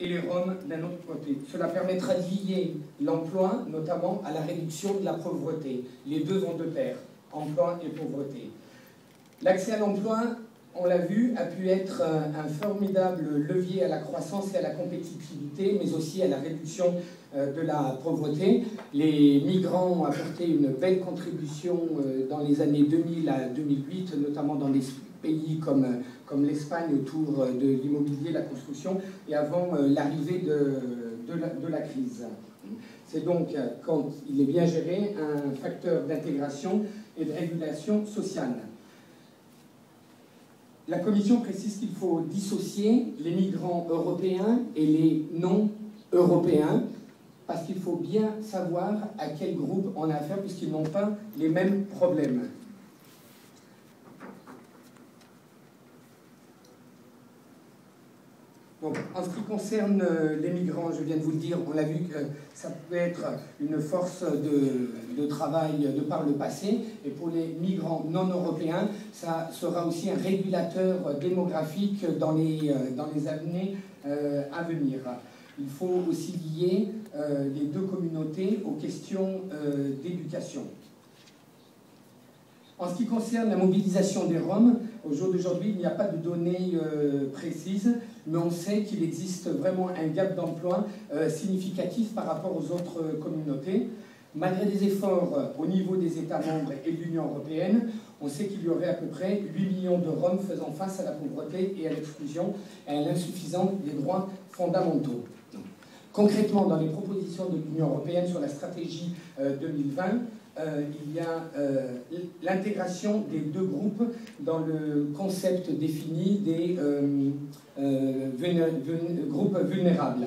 et les Roms d'un autre côté. Cela permettra de lier l'emploi, notamment à la réduction de la pauvreté. Les deux vont de pair, emploi et pauvreté. L'accès à l'emploi, on l'a vu, a pu être un formidable levier à la croissance et à la compétitivité, mais aussi à la réduction de la pauvreté. Les migrants ont apporté une belle contribution dans les années 2000 à 2008, notamment dans des pays comme l'Espagne autour de l'immobilier, la construction, et avant l'arrivée de la crise. C'est donc, quand il est bien géré, un facteur d'intégration et de régulation sociale. La Commission précise qu'il faut dissocier les migrants européens et les non-européens, parce qu'il faut bien savoir à quel groupe on a affaire, puisqu'ils n'ont pas les mêmes problèmes. Donc, en ce qui concerne les migrants, je viens de vous le dire, on l'a vu que ça peut être une force de travail de par le passé. Et pour les migrants non européens, ça sera aussi un régulateur démographique dans les années à venir. Il faut aussi lier les deux communautés aux questions d'éducation. En ce qui concerne la mobilisation des Roms, au jour d'aujourd'hui, il n'y a pas de données précises, mais on sait qu'il existe vraiment un gap d'emploi significatif par rapport aux autres communautés. Malgré des efforts au niveau des États membres et de l'Union européenne, on sait qu'il y aurait à peu près 8 millions de Roms faisant face à la pauvreté et à l'exclusion et à l'insuffisance des droits fondamentaux. Concrètement, dans les propositions de l'Union européenne sur la stratégie 2020, il y a l'intégration des deux groupes dans le concept défini des groupes vulnérables.